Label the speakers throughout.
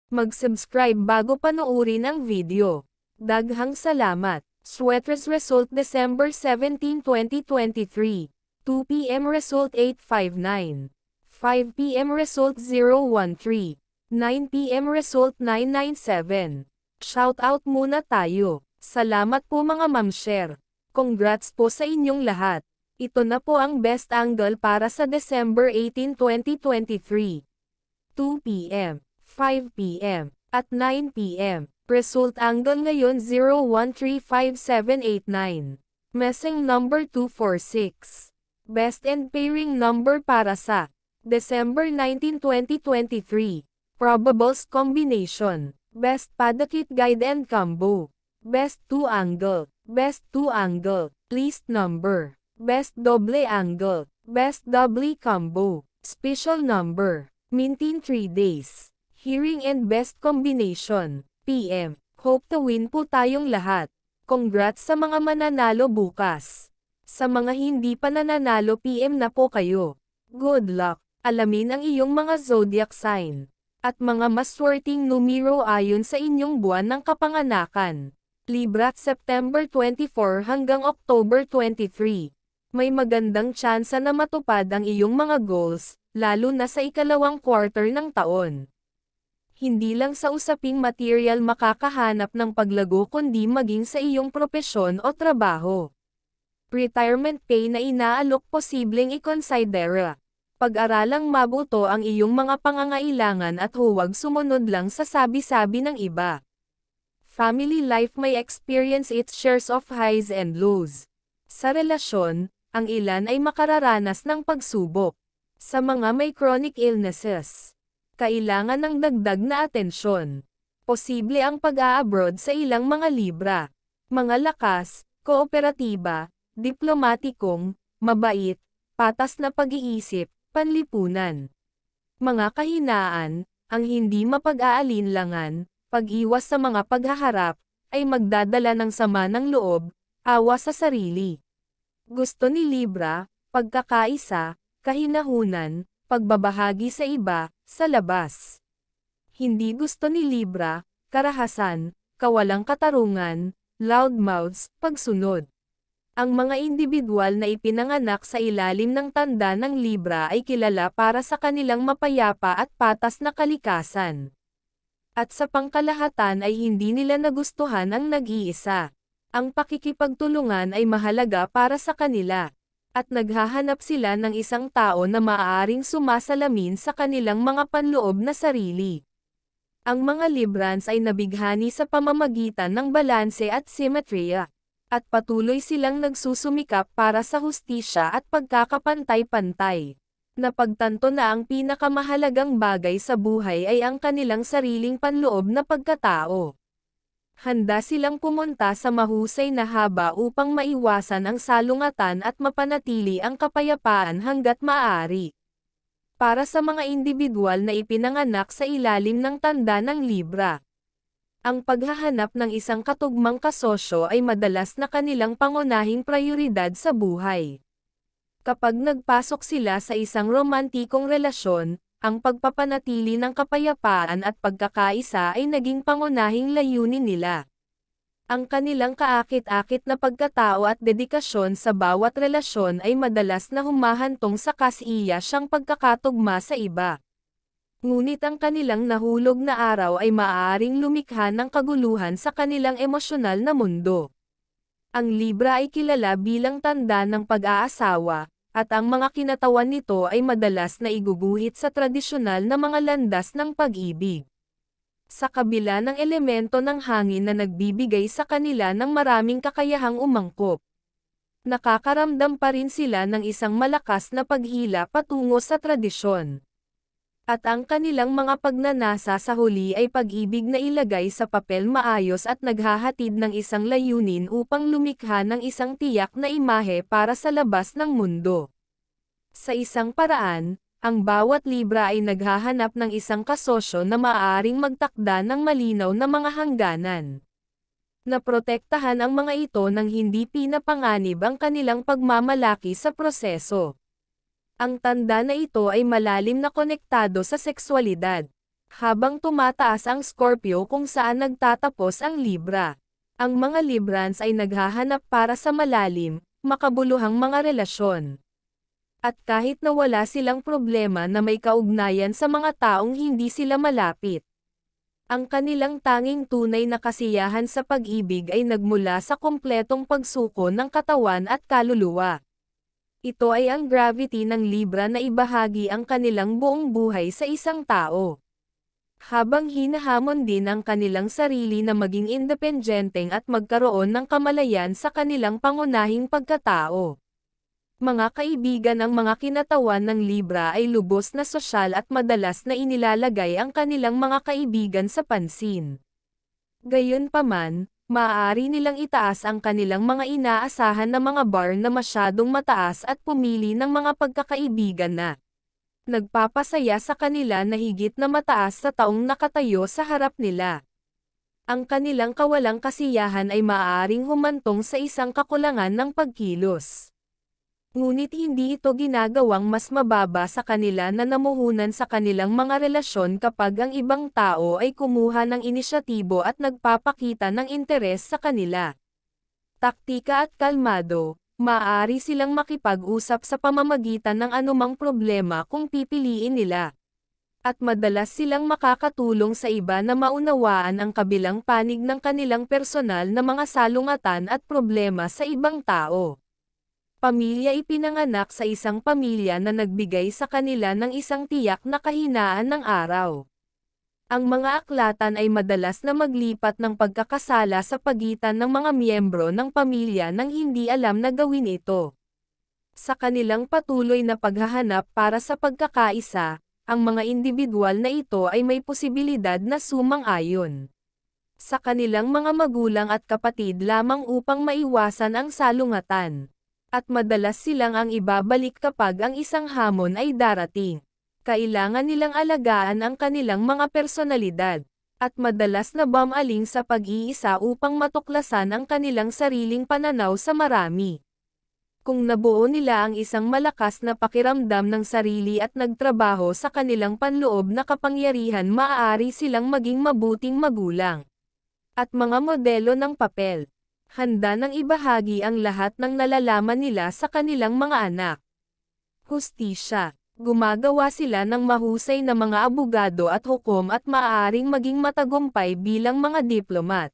Speaker 1: Mag-subscribe bago panoorin ang video. Daghang salamat. Sweaters result December 17, 2023. 2 p.m. result 859. 5 p.m. result 013. 9 p.m. result 997. Shoutout muna tayo. Salamat po mga ma'am-share. Congrats po sa inyong lahat. Ito na po ang best angle para sa December 18, 2023. 2 p.m., 5 p.m., at 9 p.m. Result angle ngayon 0135789. Messing number 246. Best and pairing number para sa December 19, 2023. Probables combination. Best Padakit Guide and Combo. Best 2 angle. Best 2 angle. Least number. Best double angle. Best double combo. Special number. Mintin 3 days. Hearing and best combination. PM. Hope to win po tayong lahat. Congrats sa mga mananalo bukas. Sa mga hindi pa nananalo PM na po kayo. Good luck. Alamin ang iyong mga zodiac sign. At mga maswerteng numero ayon sa inyong buwan ng kapanganakan. Libra September 24 hanggang October 23. May magandang tsansa na matupad ang iyong mga goals, lalo na sa ikalawang quarter ng taon. Hindi lang sa usaping material makakahanap ng paglago kundi maging sa iyong propesyon o trabaho. Retirement pay na inaalok posibleng ikonsidera. Pag-aralang mabuto ang iyong mga pangangailangan at huwag sumunod lang sa sabi-sabi ng iba. Family life may experience its shares of highs and lows. Sa relasyon, ang ilan ay makararanas ng pagsubok. Sa mga may chronic illnesses, kailangan ng dagdag na atensyon. Posible ang pag-a-abroad sa ilang mga Libra. Mga lakas, kooperatiba, diplomatikong, mabait, patas na pag-iisip, panlipunan. Mga kahinaan, ang hindi mapag-aalinlangan, pag-iwas sa mga paghaharap, ay magdadala ng sama ng loob, awa sa sarili. Gusto ni Libra, pagkakaisa, kahinahunan, pagbabahagi sa iba, sa labas. Hindi gusto ni Libra, karahasan, kawalang katarungan, loudmouths, pagsunod. Ang mga individual na ipinanganak sa ilalim ng tanda ng Libra ay kilala para sa kanilang mapayapa at patas na kalikasan. At sa pangkalahatan ay hindi nila nagustuhan ang nag-iisa. Ang pakikipagtulungan ay mahalaga para sa kanila. At naghahanap sila ng isang tao na maaaring sumasalamin sa kanilang mga panloob na sarili. Ang mga Librans ay nabighani sa pamamagitan ng balanse at simetriya. At patuloy silang nagsusumikap para sa hustisya at pagkakapantay-pantay. Napagtanto na ang pinakamahalagang bagay sa buhay ay ang kanilang sariling panloob na pagkatao. Handa silang pumunta sa mahusay na haba upang maiwasan ang salungatan at mapanatili ang kapayapaan hanggat maaari. Para sa mga individual na ipinanganak sa ilalim ng tanda ng Libra, ang paghahanap ng isang katugmang kasosyo ay madalas na kanilang pangunahing prioridad sa buhay. Kapag nagpasok sila sa isang romantikong relasyon, ang pagpapanatili ng kapayapaan at pagkakaisa ay naging pangunahing layunin nila. Ang kanilang kaakit-akit na pagkatao at dedikasyon sa bawat relasyon ay madalas na humahantong sa kasiyasang pagkakatugma sa iba. Ngunit ang kanilang nahulog na araw ay maaaring lumikha ng kaguluhan sa kanilang emosyonal na mundo. Ang Libra ay kilala bilang tanda ng pag-aasawa, at ang mga kinatawan nito ay madalas na iguguhit sa tradisyonal na mga landas ng pag-ibig. Sa kabila ng elemento ng hangin na nagbibigay sa kanila ng maraming kakayahang umangkop, nakakaramdam pa rin sila ng isang malakas na paghila patungo sa tradisyon. At ang kanilang mga pagnanasa sa huli ay pag-ibig na ilagay sa papel maayos at naghahatid ng isang layunin upang lumikha ng isang tiyak na imahe para sa labas ng mundo. Sa isang paraan, ang bawat Libra ay naghahanap ng isang kasosyo na maaaring magtakda ng malinaw na mga hangganan. Naprotektahan ang mga ito nang hindi pinapanganib ang kanilang pagmamalaki sa proseso. Ang tanda na ito ay malalim na konektado sa sexualidad. Habang tumataas ang Scorpio kung saan nagtatapos ang Libra. Ang mga Librans ay naghahanap para sa malalim, makabuluhang mga relasyon. At kahit na wala silang problema na may kaugnayan sa mga taong hindi sila malapit. Ang kanilang tanging tunay na kasiyahan sa pag-ibig ay nagmula sa kumpletong pagsuko ng katawan at kaluluwa. Ito ay ang gravity ng Libra na ibahagi ang kanilang buong buhay sa isang tao. Habang hinahamon din ang kanilang sarili na maging independenteng at magkaroon ng kamalayan sa kanilang pangunahing pagkatao. Mga kaibigan, ang mga kinatawan ng Libra ay lubos na sosyal at madalas na inilalagay ang kanilang mga kaibigan sa pansin. Gayunpaman, maaari nilang itaas ang kanilang mga inaasahan na mga bar na masyadong mataas at pumili ng mga pagkakaibigan na nagpapasaya sa kanila na higit na mataas sa taong nakatayo sa harap nila. Ang kanilang kawalang kasiyahan ay maaaring humantong sa isang kakulangan ng pagkilos. Ngunit hindi ito ginagawang mas mababa sa kanila na namuhunan sa kanilang mga relasyon kapag ang ibang tao ay kumuha ng inisyatibo at nagpapakita ng interes sa kanila. Taktika at kalmado. Maaari silang makipag-usap sa pamamagitan ng anumang problema kung pipiliin nila. At madalas silang makakatulong sa iba na maunawaan ang kabilang panig ng kanilang personal na mga salungatan at problema sa ibang tao. Pamilya. Ipinanganak sa isang pamilya na nagbigay sa kanila ng isang tiyak na kahinaan ng araw. Ang mga aklatan ay madalas na maglipat ng pagkakasala sa pagitan ng mga miyembro ng pamilya nang hindi alam na gawin ito. Sa kanilang patuloy na paghahanap para sa pagkakaisa, ang mga individual na ito ay may posibilidad na sumang-ayon sa kanilang mga magulang at kapatid lamang upang maiwasan ang salungatan. At madalas silang ang ibabalik kapag ang isang hamon ay darating. Kailangan nilang alagaan ang kanilang mga personalidad, at madalas na bumaling sa pag-iisa upang matuklasan ang kanilang sariling pananaw sa marami. Kung nabuo nila ang isang malakas na pakiramdam ng sarili at nagtrabaho sa kanilang panloob na kapangyarihan, maaari silang maging mabuting magulang. At mga modelo ng papel. Handa nang ibahagi ang lahat ng nalalaman nila sa kanilang mga anak. Hustisya. Gumagawa sila ng mahusay na mga abogado at hukom at maaaring maging matagumpay bilang mga diplomat,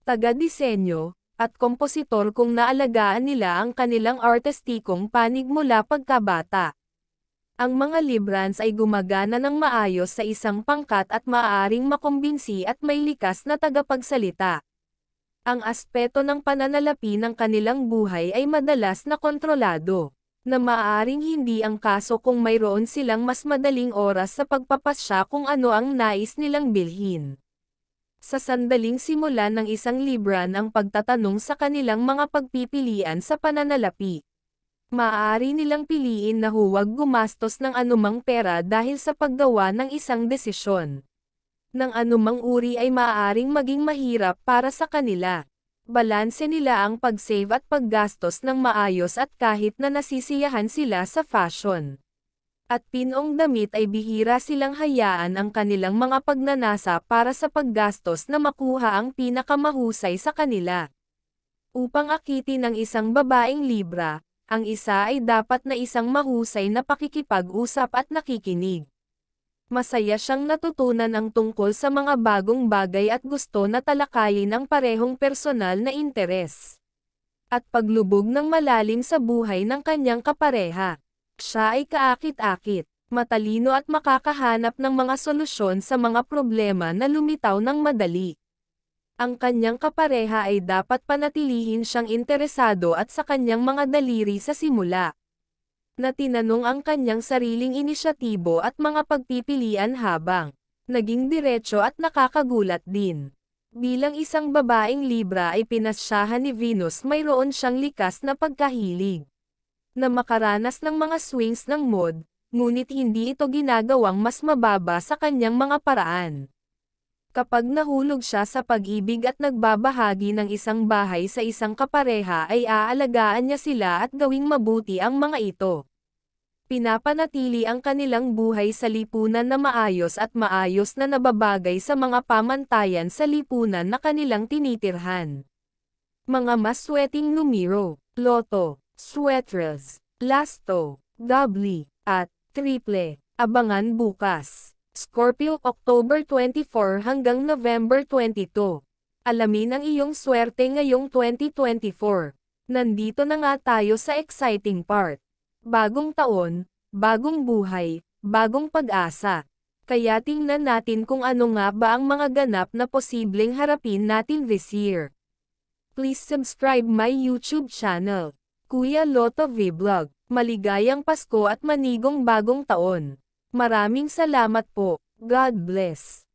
Speaker 1: taga-disenyo, at kompositor kung naalagaan nila ang kanilang artistikong panig mula pagkabata. Ang mga Librans ay gumagana ng maayos sa isang pangkat at maaaring makumbinsi at may likas na tagapagsalita. Ang aspeto ng pananalapi ng kanilang buhay ay madalas na kontrolado, na maaaring hindi ang kaso kung mayroon silang mas madaling oras sa pagpapasya kung ano ang nais nilang bilhin. Sa sandaling simula ng isang Libran ang pagtatanong sa kanilang mga pagpipilian sa pananalapi, maaari nilang piliin na huwag gumastos ng anumang pera dahil sa paggawa ng isang desisyon. Ng anumang uri ay maaaring maging mahirap para sa kanila. Balanse nila ang pag-save at paggastos ng maayos at kahit na nasisiyahan sila sa fashion at pinong damit ay bihira silang hayaan ang kanilang mga pagnanasa para sa paggastos na makuha ang pinakamahusay sa kanila. Upang akitin ng isang babaeng Libra, ang isa ay dapat na isang mahusay na pakikipag-usap at nakikinig. Masaya siyang natutunan ang tungkol sa mga bagong bagay at gusto na talakayin ang parehong personal na interes at paglubog ng malalim sa buhay ng kanyang kapareha. Siya ay kaakit-akit, matalino at makakahanap ng mga solusyon sa mga problema na lumitaw ng madali. Ang kanyang kapareha ay dapat panatilihin siyang interesado at sa kanyang mga daliri sa simula. Na tinanong ang kanyang sariling inisyatibo at mga pagpipilian habang naging diretso at nakakagulat din. Bilang isang babaeng Libra ay pinasyahan ni Venus, mayroon siyang likas na pagkahilig na makaranas ng mga swings ng mood, ngunit hindi ito ginagawang mas mababa sa kanyang mga paraan. Kapag nahulog siya sa pag-ibig at nagbabahagi ng isang bahay sa isang kapareha ay aalagaan niya sila at gawing mabuti ang mga ito. Pinapanatili ang kanilang buhay sa lipunan na maayos at maayos na nababagay sa mga pamantayan sa lipunan na kanilang tinitirhan. Mga masweting numero, Lotto, Sweatras, Lasto, Doubly, at Triple. Abangan bukas. Scorpio, October 24 hanggang November 22. Alamin ang iyong swerte ngayong 2024. Nandito na nga tayo sa exciting part. Bagong taon, bagong buhay, bagong pag-asa. Kaya tingnan natin kung ano nga ba ang mga ganap na posibleng harapin natin this year. Please subscribe my YouTube channel, Kuya Lotto Vlog. Maligayang Pasko at manigong bagong taon. Maraming salamat po. God bless.